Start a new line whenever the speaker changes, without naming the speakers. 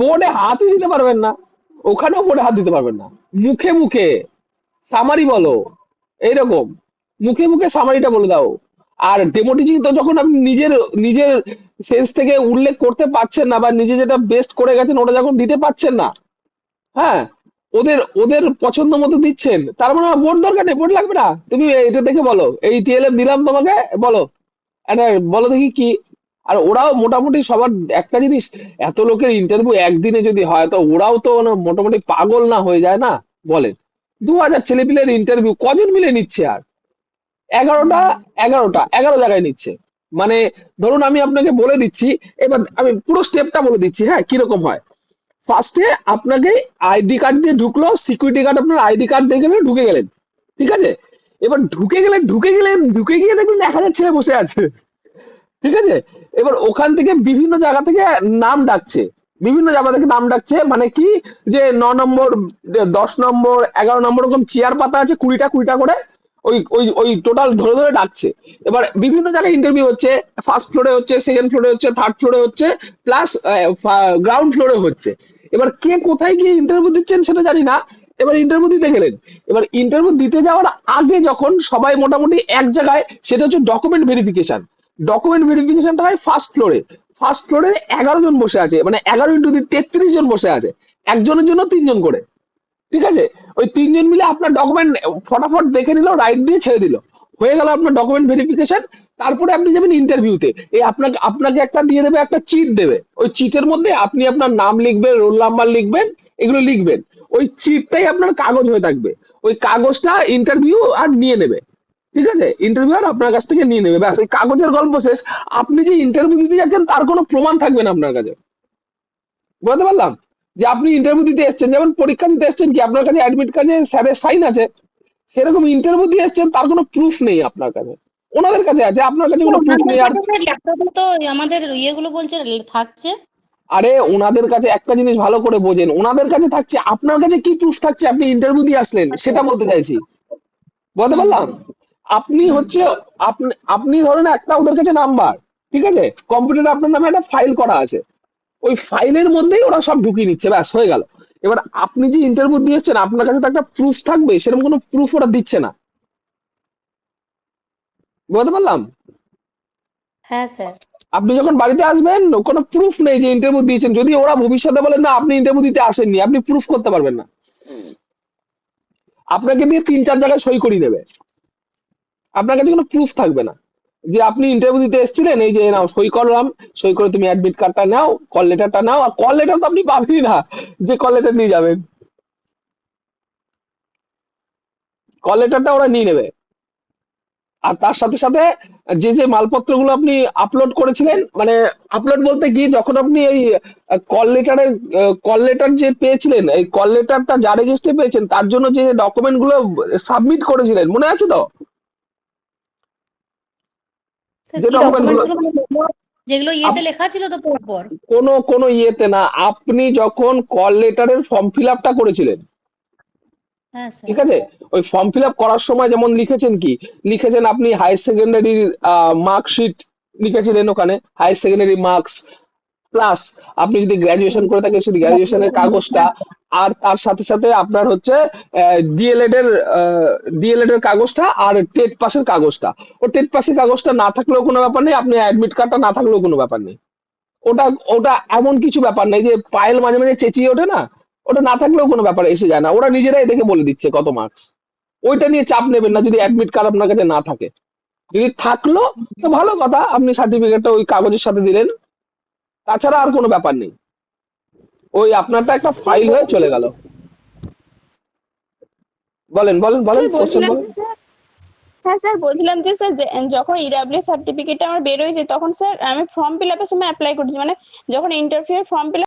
বোর্ডে হাতই দিতে পারবেন না, ওখানেও বোর্ডে হাত দিতে পারবেন না। মুখে মুখে সামারি বলো, এইরকম মুখে মুখে সামারিটা বলে দাও। আর ডেমো টিচিং তো যখন আপনি নিজের নিজের সেন্স থেকে উল্লেখ করতে পারছেন না, বা নিজে যেটা বেস্ট করে গেছেন ওটা যখন দিতে পারছেন না, হ্যাঁ, ওদের ওদের পছন্দ মতো দিচ্ছেন, তার মানে বোর্ড দরকার নেই, বোর্ড লাগবে না। তুমি এটা দেখে বলো, এই টিএলএম দিলাম তোমাকে, বলো একটা, বলো দেখি কি। আর ওরাও মোটামুটি সবার একটা জিনিস, এত লোকের ইন্টারভিউ একদিনে যদি হয়, তো ওরাও তো মানে মোটামুটি পাগল না হয়ে যায় না? বলেন, 2000 ছেলেপিলের ইন্টারভিউ কজন মিলে নিচ্ছে? আর 11টা, 11 জায়গায় নিচ্ছে। মানে ধরুন আমি আপনাকে বলে দিচ্ছি, এবার আমি পুরো স্টেপটা বলে দিচ্ছি, হ্যাঁ, কিরকম হয়। ফার্স্টে আপনাকে আইডি কার্ড দিয়ে ঢুকলো, সিকিউরিটি গার্ড আপনার আইডি কার্ড দিয়ে গেলেন, ঢুকে গেলেন, ঠিক আছে। এবার ঢুকে গিয়ে দেখবেন 1000 ছেলে বসে আছে, ঠিক আছে। এবার ওখান থেকে বিভিন্ন জায়গা থেকে নাম ডাকছে, বিভিন্ন জায়গা থেকে নাম ডাকছে, মানে কি, যে 9 নম্বর, 10 নম্বর, 11 নম্বর, এরকম চেয়ার পাতা আছে, 20টা করে, ওই টোটাল ধরে ধরে ডাকছে। এবার বিভিন্ন জায়গায় ইন্টারভিউ হচ্ছে, ফার্স্ট ফ্লোরে হচ্ছে, সেকেন্ড ফ্লোরে হচ্ছে, থার্ড ফ্লোরে হচ্ছে, প্লাস গ্রাউন্ড ফ্লোরে হচ্ছে। এবার কে কোথায় গিয়ে ইন্টারভিউ দিচ্ছেন সেটা জানি না। এবার ইন্টারভিউ দিতে গেলেন, এবার ইন্টারভিউ দিতে যাওয়ার আগে যখন সবাই মোটামুটি এক জায়গায়, সেটা হচ্ছে ডকুমেন্ট ভেরিফিকেশন। ডকুমেন্ট ভেরিফিকেশনটা হয় ফার্স্ট ফ্লোরে। ফার্স্ট ফ্লোরে 11 জন বসে আছে, মানে 11 × 33 জন বসে আছে, একজনের জন্য 3 জন করে, ঠিক আছে। ওই 3 জন মিলে আপনার ডকুমেন্ট ফটাফট দেখে নিল, রাইট দিয়ে ছেড়ে দিল, হয়ে গেল আপনার ডকুমেন্ট ভেরিফিকেশন। তারপরে আপনি যাবেন ইন্টারভিউতে, এই আপনাকে আপনাকে একটা দিয়ে দেবে, একটা চিট দেবে। ওই চিটের মধ্যে আপনি আপনার নাম লিখবেন, রোল নাম্বার লিখবেন, এগুলো লিখবেন। ওই চিটটাই আপনার কাগজ হয়ে থাকবে। ওই কাগজটা ইন্টারভিউ আর নিয়ে নেবে, ঠিক আছে, ইন্টারভিউয়ার আপনার কাছ থেকে নিয়ে নেবে, ব্যাস, ওই কাগজের গল্প শেষ। আপনি যে ইন্টারভিউ দিতে যাচ্ছেন তার কোনো প্রমাণ থাকবে না আপনার কাছে। বুঝতে পারলাম? যে আপনি ইন্টারভিউ দিতে এসেছেন, যেমন পরীক্ষা দিতে এসেছেন, কি আপনার কাছে অ্যাডমিট কার্ডে স্যারের সাইন আছে, সেরকম ইন্টারভিউ দিয়ে এসেছেন, তার কোনো প্রুফ নেই আপনার কাছে। ওনাদের কাছে আছে, আপনার কাছে কোনো প্রুফ
ওনাদের
নেই। আর
কাছে ল্যাপটপে তো আমাদের ইয়েগুলো বলছে থাকছে।
আরে ওনাদের কাছে একটা জিনিস ভালো করে বোঝেন, ওনাদের কাছে থাকছে, আপনার কাছে কি প্রুফ থাকছে আপনি ইন্টারভিউ দিয়ে আসলেন,
আচ্ছা।
সেটা বলতে চাইছি। বুঝতে
হুম
পারলাম?
হুম
আপনি
হুম
হচ্ছে, আপনি আপনি ধরেন একটা ওদের কাছে নাম্বার, ঠিক আছে, কম্পিউটারে আপনার নামে একটা ফাইল করা আছে, ওই ফাইলের মধ্যেই ওরা সব ঢুকিয়ে নিচ্ছে, ব্যাস হয়ে গেল। এবার আপনি যে ইন্টারভিউ দিয়েছেন, আপনার কাছে তো একটা প্রুফ থাকবে, সেরকম কোনো প্রুফ ওরা দিচ্ছে না। বুঝতে পারলাম?
হ্যাঁ স্যার।
আপনি যখন বাড়িতে আসবেন, কোনো প্রুফ নেই যে ইন্টারভিউ দিয়েছেন। যদি ওরা ভবিষ্যতে বলেন না আপনি ইন্টারভিউ দিতে আসেননি, আপনি প্রুফ করতে পারবেন না। আপনাকে দিয়ে 3-4 জায়গায় সই করিয়ে দেবে, আপনার কাছে কোনো প্রুফ থাকবে না যে আপনি ইন্টারভিউ দিতে এসেছিলেন। এই যে নাও সই করলাম, সই করে তুমি অ্যাডমিট কার্ডটা নাও, কল লেটারটা নাও। আর কল লেটার তো আপনি পাবেনই না, যে কল লেটার নিয়ে যাবেন, কল লেটারটা ওরা নিয়ে নেবে। আর তার সাথে সাথে যে যে মালপত্রগুলো আপনি আপলোড করেছিলেন, মানে আপলোড বলতে কি, যখন আপনি এই কল লেটার যে পেয়েছিলেন, এই কল লেটারটা যার এগেইনস্টে পেয়েছেন, তার জন্য যে ডকুমেন্ট গুলো সাবমিট করেছিলেন, মনে আছে তো?
স্যার
যে
কি
ডকুমেন্ট গুলো,
ডকুমেন্টস গুলো মানে যেগুলো ইয়েতে লেখা ছিল তো পরপর।
কোনো কোনো ইয়েতে না, আপনি যখন কল লেটারের ফর্ম ফিল আপটা করেছিলেন,
হ্যাঁ স্যার।
ঠিক আছে, ওই ফর্ম ফিল আপ করার সময় যেমন লিখেছেন, কি লিখেছেন, আপনি হায়ার সেকেন্ডারি মার্কশিট লিখেছিলেন, ওখানে হায়ার সেকেন্ডারি মার্কস, প্লাস আপনি যদি গ্রাজুয়েশন করে থাকেন সেটি গ্রাজুয়েশনের কাগজটা। আর তার সাথে সাথে আপনার হচ্ছে ডিএলএড এর ডিএলএড এর কাগজটা, আর টেট পাসের কাগজটা। ও টেট পাসের কাগজটা না থাকলেও কোনো ব্যাপার নেই, আপনি অ্যাডমিট কার্ডটা না থাকলেও কোনো ব্যাপার নেই। ওটা ওটা এমন কিছু ব্যাপার নেই যে পায়েল মাঝে মাঝে চেঁচিয়ে ওঠে না, ওটা না থাকলেও কোনো ব্যাপার এসে যায় না, ওরা নিজেরাই দেখে বলে দিচ্ছে কত মার্কস। ওইটা নিয়ে চাপ নেবেন না যদি অ্যাডমিট কার্ড আপনার কাছে না থাকে। যদি থাকলো তো ভালো কথা, আপনি সার্টিফিকেটটা ওই কাগজের সাথে দিলেন, তাছাড়া আর কোনো ব্যাপার নেই। ওই আপনারটা একটা
স্যার
ফাইল হয়ে চলে গেল। বলেন বলেন বলেন,
স্যার
কোশ্চেন
বলছিলাম
বলেন।
যে স্যার, হ্যাঁ স্যার বলছিলাম যে স্যার যখন ইডাব্লিউ সার্টিফিকেট আমার বের হয়েছে তখন স্যার আমি ফর্ম ফিল আপের সময় অ্যাপ্লাই করেছি, মানে যখন ইন্টারভিউ ফর্ম ফিল